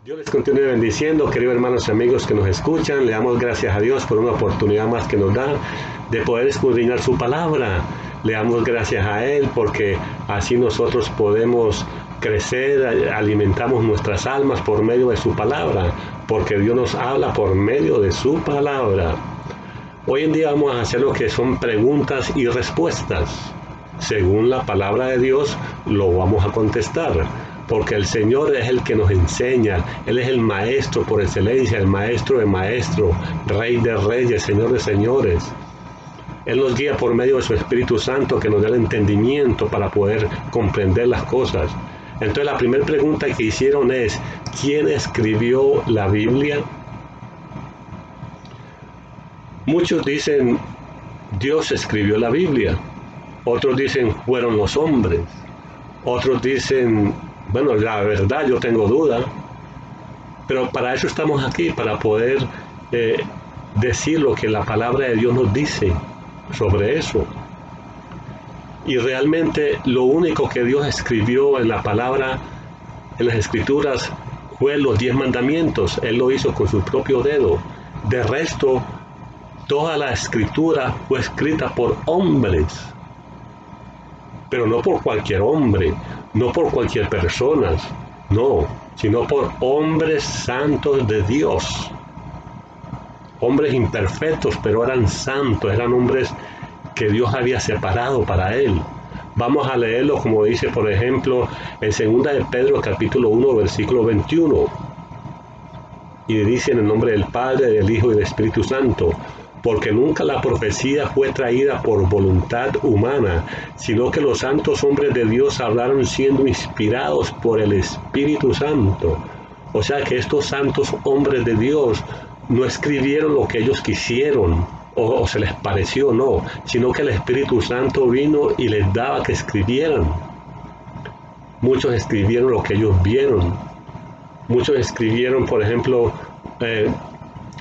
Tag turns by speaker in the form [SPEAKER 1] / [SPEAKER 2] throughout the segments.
[SPEAKER 1] Dios les continúe bendiciendo, queridos hermanos y amigos que nos escuchan. Le damos gracias a Dios por una oportunidad más que nos da de poder escudriñar su palabra. Le damos gracias a Él porque así nosotros podemos crecer, alimentamos nuestras almas por medio de su palabra, porque Dios nos habla por medio de su palabra. Hoy en día vamos a hacer lo que son preguntas y respuestas. Según la palabra de Dios, lo vamos a contestar. Porque el Señor es el que nos enseña, Él es el maestro por excelencia, el maestro de maestros, Rey de reyes, Señor de señores. Él nos guía por medio de su Espíritu Santo que nos da el entendimiento para poder comprender las cosas. Entonces la primera pregunta que hicieron es, ¿quién escribió la Biblia? Muchos dicen, Dios escribió la Biblia. Otros dicen, fueron los hombres. Otros dicen, bueno, la verdad yo tengo duda, pero para eso estamos aquí, para poder decir lo que la palabra de Dios nos dice sobre eso. Y realmente lo único que Dios escribió en la palabra, en las escrituras, fue los 10 mandamientos. Él lo hizo con su propio dedo. De resto, toda la escritura fue escrita por hombres. Pero no por cualquier hombre, no por cualquier persona, no, sino por hombres santos de Dios. Hombres imperfectos, pero eran santos, eran hombres que Dios había separado para Él. Vamos a leerlo como dice, por ejemplo, en 2 de Pedro, capítulo 1, versículo 21. Y dice en el nombre del Padre, del Hijo y del Espíritu Santo, porque nunca la profecía fue traída por voluntad humana, sino que los santos hombres de Dios hablaron siendo inspirados por el Espíritu Santo. O sea que estos santos hombres de Dios no escribieron lo que ellos quisieron o se les pareció, no, sino que el Espíritu Santo vino y les daba que escribieran. Muchos escribieron lo que ellos vieron. Muchos escribieron, por ejemplo,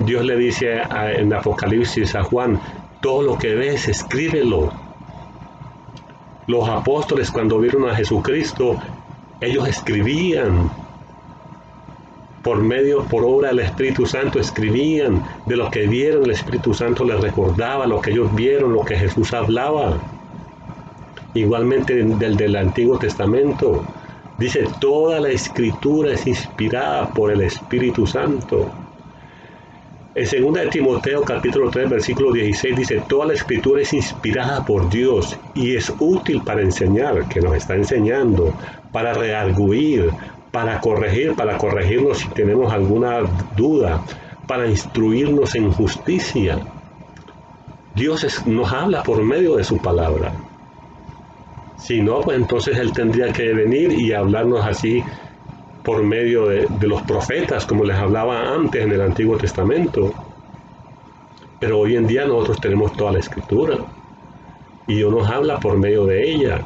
[SPEAKER 1] Dios le dice en Apocalipsis a Juan, todo lo que ves, escríbelo. Los apóstoles cuando vieron a Jesucristo, ellos escribían. Por obra del Espíritu Santo, escribían de lo que vieron, el Espíritu Santo les recordaba lo que ellos vieron, lo que Jesús hablaba. Igualmente del Antiguo Testamento. Dice, toda la Escritura es inspirada por el Espíritu Santo. En 2 de Timoteo capítulo 3 versículo 16 dice, toda la Escritura es inspirada por Dios y es útil para enseñar, que nos está enseñando, para redarguir, para corregirnos si tenemos alguna duda, para instruirnos en justicia. Dios nos habla por medio de su palabra. Si no, pues entonces Él tendría que venir y hablarnos así por medio de los profetas, como les hablaba antes en el Antiguo Testamento. Pero hoy en día nosotros tenemos toda la Escritura y Dios nos habla por medio de ella.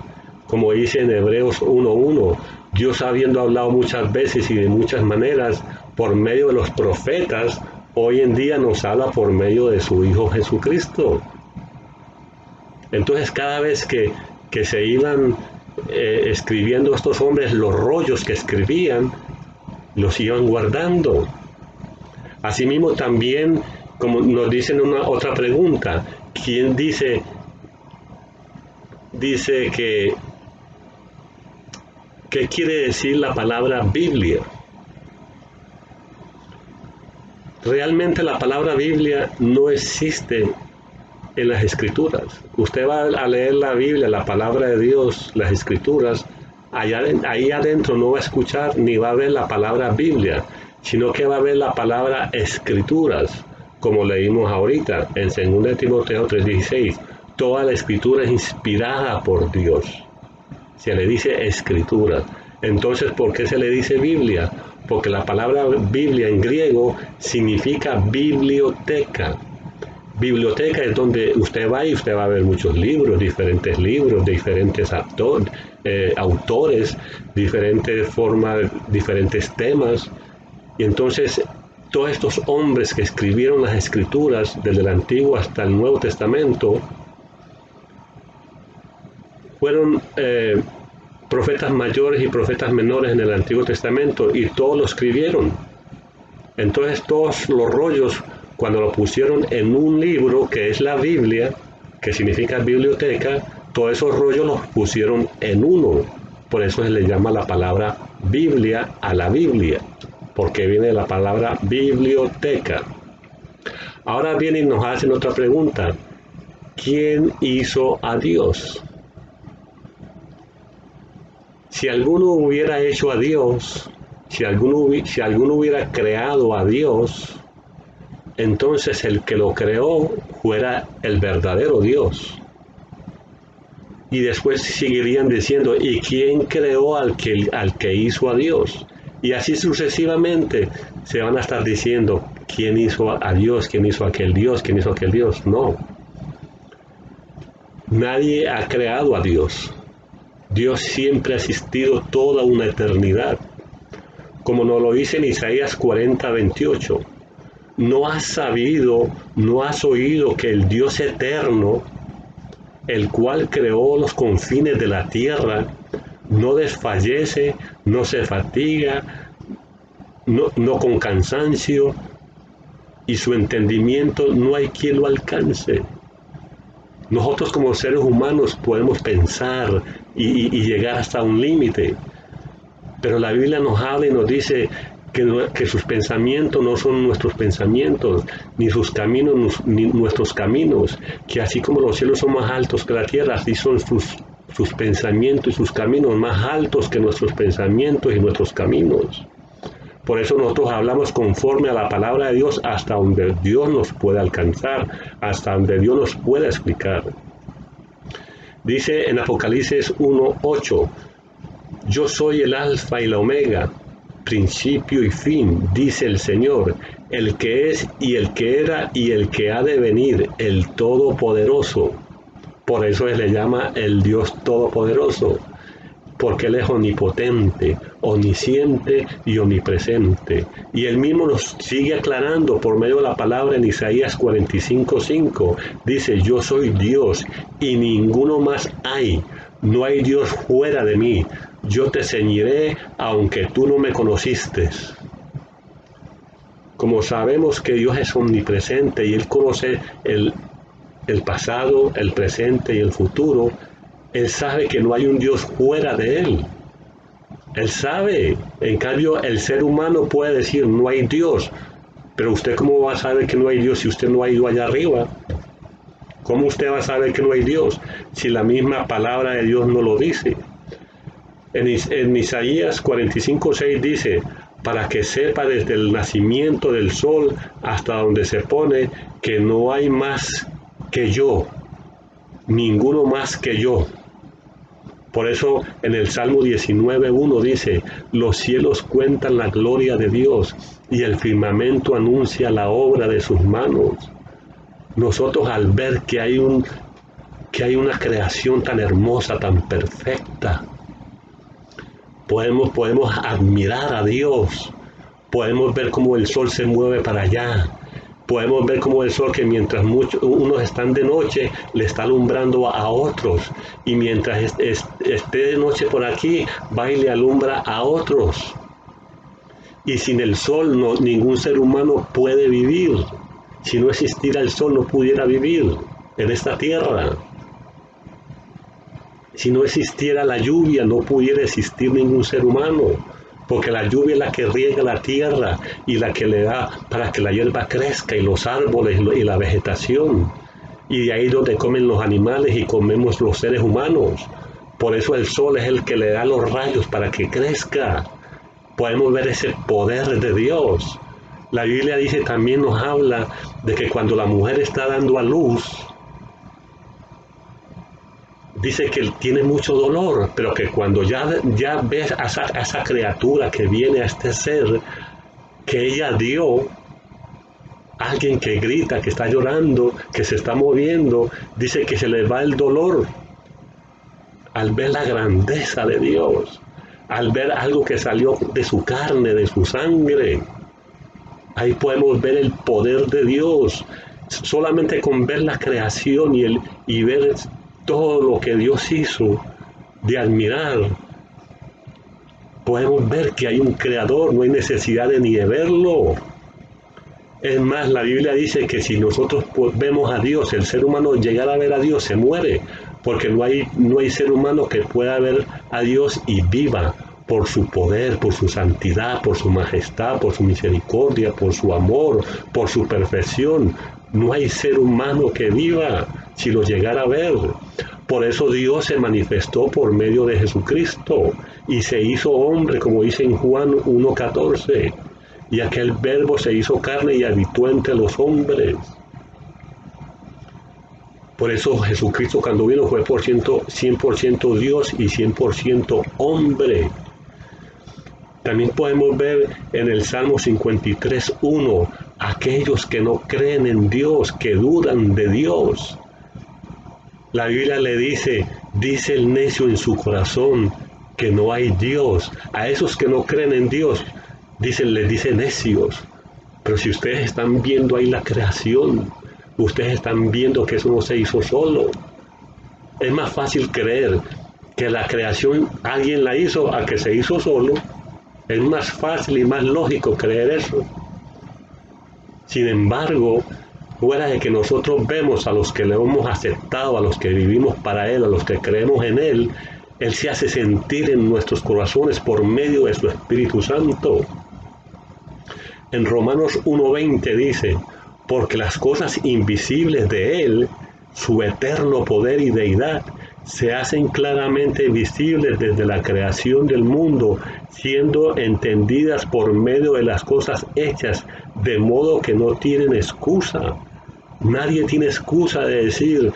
[SPEAKER 1] Como dice en Hebreos 1:1, Dios habiendo hablado muchas veces y de muchas maneras por medio de los profetas, hoy en día nos habla por medio de su Hijo Jesucristo. Entonces cada vez que se iban escribiendo estos hombres, los rollos que escribían, los iban guardando. Asimismo también, como nos dicen otra pregunta, ¿quién dice que ¿qué quiere decir la palabra Biblia? Realmente la palabra Biblia no existe en las Escrituras. Usted va a leer la Biblia, la palabra de Dios, las Escrituras, ahí adentro no va a escuchar ni va a ver la palabra Biblia, sino que va a ver la palabra Escrituras, como leímos ahorita en 2 de Timoteo 3:16. Toda la Escritura es inspirada por Dios. Se le dice Escritura. Entonces, ¿por qué se le dice Biblia? Porque la palabra Biblia en griego significa biblioteca. Biblioteca es donde usted va y usted va a ver muchos libros, de diferentes autores, diferentes formas, diferentes temas. Y entonces, todos estos hombres que escribieron las Escrituras, desde el Antiguo hasta el Nuevo Testamento, fueron profetas mayores y profetas menores en el Antiguo Testamento, y todos lo escribieron. Entonces todos los rollos, cuando lo pusieron en un libro que es la Biblia, que significa biblioteca, todos esos rollos los pusieron en uno. Por eso se le llama la palabra Biblia a la Biblia, porque viene de la palabra biblioteca. Ahora vienen y nos hacen otra pregunta. ¿Quién hizo a Dios? Si alguno hubiera hecho a Dios, si alguno hubiera creado a Dios, entonces el que lo creó fuera el verdadero Dios. Y después seguirían diciendo, ¿y quién creó al que hizo a Dios? Y así sucesivamente se van a estar diciendo, ¿quién hizo a Dios? ¿Quién hizo a aquel Dios? ¿Quién hizo a aquel Dios? No. Nadie ha creado a Dios. Dios siempre ha existido toda una eternidad. Como nos lo dice en Isaías 40:28. No has sabido, no has oído que el Dios eterno, el cual creó los confines de la tierra, no desfallece, no se fatiga, no con cansancio, y su entendimiento no hay quien lo alcance. Nosotros como seres humanos podemos pensar y llegar hasta un límite, pero la Biblia nos habla y nos dice que sus pensamientos no son nuestros pensamientos, ni sus caminos ni nuestros caminos, que así como los cielos son más altos que la tierra, así son sus pensamientos y sus caminos más altos que nuestros pensamientos y nuestros caminos. Por eso nosotros hablamos conforme a la palabra de Dios hasta donde Dios nos puede alcanzar, hasta donde Dios nos pueda explicar. Dice en Apocalipsis 1:8, yo soy el alfa y la omega, principio y fin, dice el Señor, el que es y el que era y el que ha de venir, el Todopoderoso. Por eso se le llama el Dios Todopoderoso, porque Él es omnipotente, omnisciente y omnipresente. Y Él mismo nos sigue aclarando por medio de la palabra en Isaías 45:5. Dice, yo soy Dios y ninguno más hay. No hay Dios fuera de mí. Yo te ceñiré aunque tú no me conociste. Como sabemos que Dios es omnipresente y Él conoce el pasado, el presente y el futuro, Él sabe que no hay un Dios fuera de Él. Él sabe. En cambio, el ser humano puede decir, no hay Dios. Pero usted cómo va a saber que no hay Dios si usted no ha ido allá arriba. ¿Cómo usted va a saber que no hay Dios si la misma palabra de Dios no lo dice? En Isaías 45:6 dice, para que sepa desde el nacimiento del sol hasta donde se pone que no hay más que yo, ninguno más que yo. Por eso en el Salmo 19:1 dice, los cielos cuentan la gloria de Dios y el firmamento anuncia la obra de sus manos. Nosotros al ver que hay una creación tan hermosa, tan perfecta, podemos admirar a Dios, podemos ver cómo el sol se mueve para allá, podemos ver cómo el sol que mientras unos están de noche le está alumbrando a otros, y mientras esté de noche por aquí va y le alumbra a otros. Y sin el sol ningún ser humano puede vivir. Si no existiera el sol no pudiera vivir en esta tierra. Si no existiera la lluvia, no pudiera existir ningún ser humano, porque la lluvia es la que riega la tierra y la que le da para que la hierba crezca y los árboles y la vegetación. Y de ahí donde comen los animales y comemos los seres humanos. Por eso el sol es el que le da los rayos para que crezca. Podemos ver ese poder de Dios. La Biblia dice, también nos habla de que cuando la mujer está dando a luz, dice que tiene mucho dolor, pero que cuando ya ves a esa criatura que viene, a este ser que ella dio, alguien que grita, que está llorando, que se está moviendo, dice que se le va el dolor al ver la grandeza de Dios, al ver algo que salió de su carne, de su sangre. Ahí podemos ver el poder de Dios, solamente con ver la creación y ver todo lo que Dios hizo, de admirar. podemos ver que hay un creador, no hay necesidad de ni de verlo. Es más, la Biblia dice que si nosotros vemos a Dios, el ser humano llegar a ver a Dios se muere, porque no hay ser humano que pueda ver a Dios y viva por su poder, por su santidad, por su majestad, por su misericordia, por su amor, por su perfección. No hay ser humano que viva si lo llegara a ver. Por eso Dios se manifestó por medio de Jesucristo y se hizo hombre, como dice en Juan 1:14. Y aquel verbo se hizo carne y habitó entre los hombres. Por eso Jesucristo cuando vino fue 100% Dios y 100% hombre. También podemos ver en el Salmo 53:1, aquellos que no creen en Dios, que dudan de Dios. La Biblia le dice el necio en su corazón que no hay Dios. A esos que no creen en Dios, les dice necios. Pero si ustedes están viendo ahí la creación, ustedes están viendo que eso no se hizo solo. Es más fácil creer que la creación alguien la hizo a que se hizo solo. Es más fácil y más lógico creer eso. Sin embargo, fuera de que nosotros vemos a los que le hemos aceptado, a los que vivimos para Él, a los que creemos en Él, Él se hace sentir en nuestros corazones por medio de su Espíritu Santo. En Romanos 1:20 dice, porque las cosas invisibles de Él, su eterno poder y deidad, se hacen claramente visibles desde la creación del mundo, siendo entendidas por medio de las cosas hechas, de modo que no tienen excusa. Nadie tiene excusa de decir,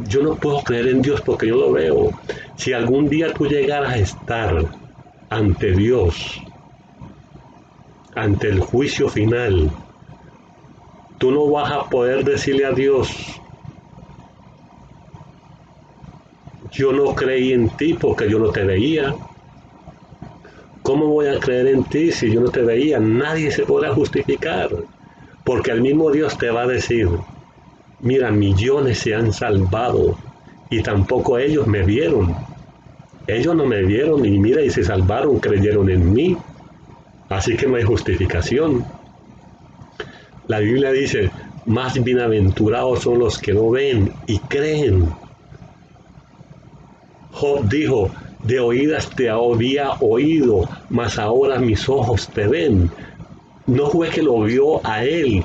[SPEAKER 1] yo no puedo creer en Dios porque yo lo veo. Si algún día tú llegaras a estar ante Dios, ante el juicio final, tú no vas a poder decirle a Dios, yo no creí en ti porque yo no te veía. ¿Cómo voy a creer en ti si yo no te veía? Nadie se podrá justificar, porque el mismo Dios te va a decir, mira, millones se han salvado y tampoco ellos me vieron. Ellos no me vieron y mira, y se salvaron, creyeron en mí. Así que no hay justificación. La Biblia dice, más bienaventurados son los que no ven y creen. Job dijo, de oídas te había oído, mas ahora mis ojos te ven. No fue que lo vio a él,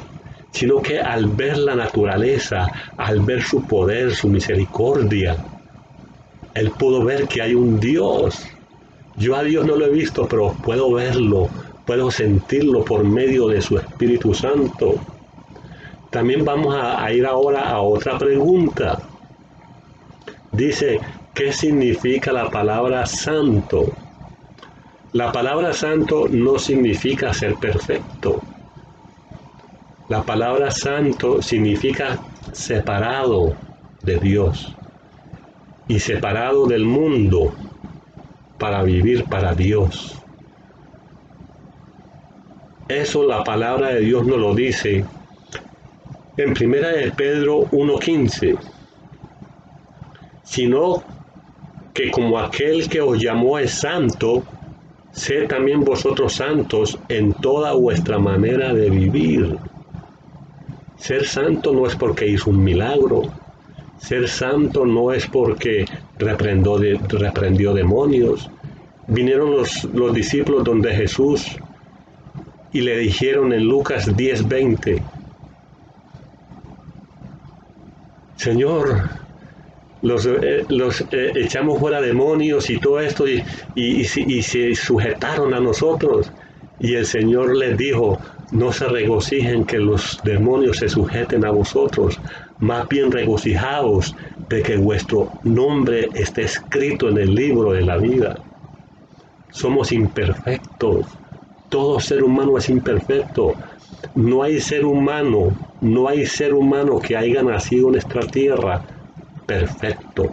[SPEAKER 1] sino que al ver la naturaleza, al ver su poder, su misericordia, él pudo ver que hay un Dios. Yo a Dios no lo he visto, pero puedo verlo, puedo sentirlo por medio de su Espíritu Santo. También vamos a ir ahora a otra pregunta. Dice, ¿qué significa la palabra santo? La palabra santo no significa ser perfecto. La palabra santo significa separado de Dios y separado del mundo para vivir para Dios. Eso la palabra de Dios nos lo dice en 1 de Pedro 1:15. Sino que como aquel que os llamó es santo, sed también vosotros santos en toda vuestra manera de vivir. Ser santo no es porque hizo un milagro. Ser santo no es porque reprendió demonios. Vinieron los discípulos donde Jesús y le dijeron en Lucas 10:20, Señor, los echamos fuera demonios y todo esto y se sujetaron a nosotros. Y el Señor les dijo, no se regocijen que los demonios se sujeten a vosotros, más bien regocijaos de que vuestro nombre esté escrito en el libro de la vida. Somos imperfectos, todo ser humano es imperfecto. No hay ser humano que haya nacido en esta tierra perfecto.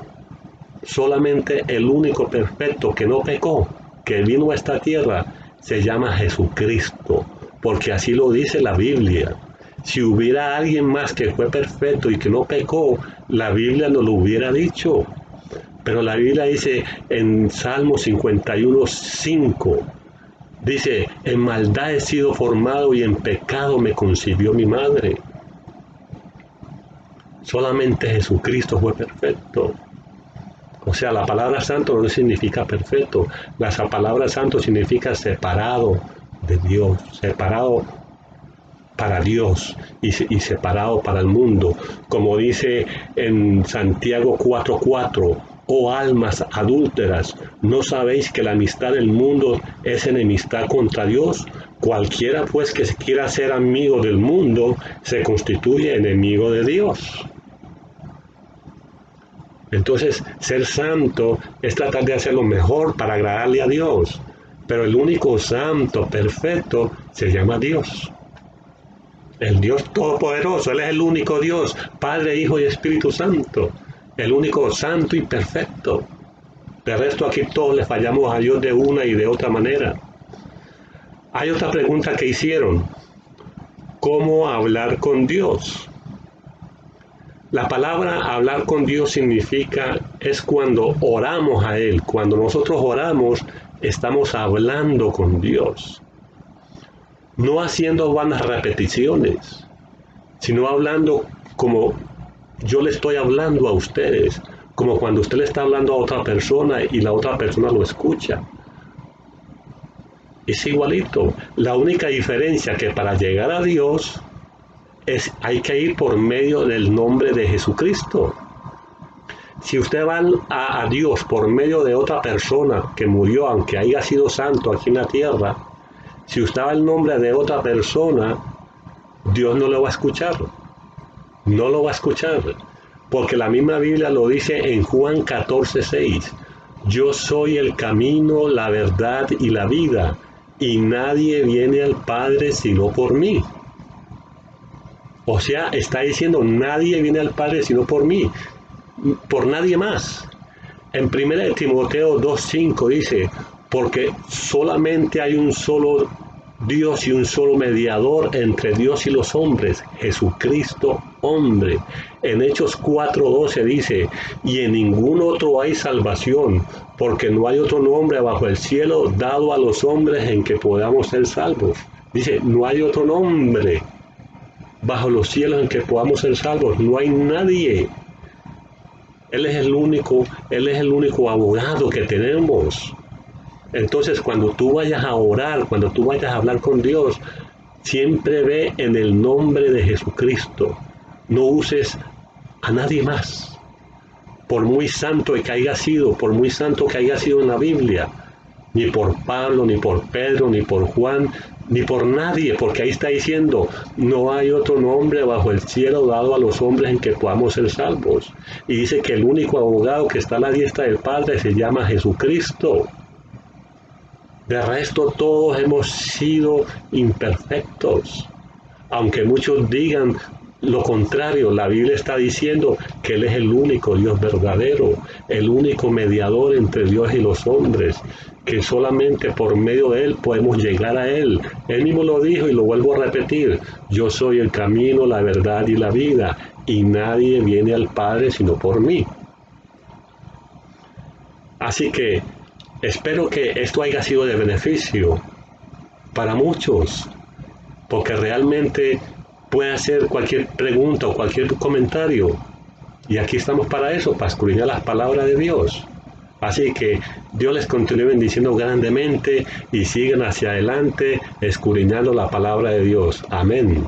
[SPEAKER 1] Solamente el único perfecto que no pecó, que vino a esta tierra, se llama Jesucristo, porque así lo dice la Biblia. Si hubiera alguien más que fue perfecto y que no pecó, la Biblia no lo hubiera dicho. Pero la Biblia dice en Salmo 51:5, dice, en maldad he sido formado y en pecado me concibió mi madre. Solamente Jesucristo fue perfecto. O sea, la palabra santo no significa perfecto. La palabra santo significa separado de Dios, separado para Dios y separado para el mundo. Como dice en Santiago 4:4, oh almas adúlteras, ¿no sabéis que la amistad del mundo es enemistad contra Dios? Cualquiera pues que quiera ser amigo del mundo se constituye enemigo de Dios. Entonces, ser santo es tratar de hacer lo mejor para agradarle a Dios. Pero el único santo perfecto se llama Dios. El Dios Todopoderoso, Él es el único Dios, Padre, Hijo y Espíritu Santo. El único santo y perfecto. De resto aquí todos le fallamos a Dios de una y de otra manera. Hay otra pregunta que hicieron. ¿Cómo hablar con Dios? La palabra hablar con Dios significa, es cuando oramos a Él. Cuando nosotros oramos, estamos hablando con Dios. No haciendo vanas repeticiones, sino hablando como yo le estoy hablando a ustedes, como cuando usted le está hablando a otra persona y la otra persona lo escucha. Es igualito. La única diferencia que para llegar a Dios hay que ir por medio del nombre de Jesucristo. Si usted va a Dios por medio de otra persona que murió, aunque haya sido santo aquí en la tierra, si usted va el nombre de otra persona, Dios no lo va a escuchar. No lo va a escuchar. Porque la misma Biblia lo dice en Juan 14:6. Yo soy el camino, la verdad y la vida, y nadie viene al Padre sino por mí. O sea, está diciendo, nadie viene al Padre sino por mí, por nadie más. En 1 Timoteo 2:5 dice, porque solamente hay un solo Dios y un solo mediador entre Dios y los hombres, Jesucristo hombre. En Hechos 4:12 dice, y en ningún otro hay salvación, porque no hay otro nombre bajo el cielo dado a los hombres en que podamos ser salvos. Dice, no hay otro nombre bajo los cielos en que podamos ser salvos. No hay nadie. Él es el único abogado que tenemos. Entonces, cuando tú vayas a orar, cuando tú vayas a hablar con Dios, siempre ve en el nombre de Jesucristo. No uses a nadie más. Por muy santo que haya sido, por muy santo que haya sido en la Biblia, ni por Pablo, ni por Pedro, ni por Juan, ni por nadie, porque ahí está diciendo, no hay otro nombre bajo el cielo dado a los hombres en que podamos ser salvos. Y dice que el único abogado que está a la diestra del Padre se llama Jesucristo. De resto, todos hemos sido imperfectos. Aunque muchos digan lo contrario, la Biblia está diciendo que Él es el único Dios verdadero, el único mediador entre Dios y los hombres, que solamente por medio de Él podemos llegar a Él. Él mismo lo dijo y lo vuelvo a repetir, yo soy el camino, la verdad y la vida, y nadie viene al Padre sino por mí. Así que espero que esto haya sido de beneficio para muchos, porque realmente puede hacer cualquier pregunta o cualquier comentario. Y aquí estamos para eso, para escudriñar las palabras de Dios. Así que Dios les continúe bendiciendo grandemente y sigan hacia adelante escudriñando la palabra de Dios. Amén.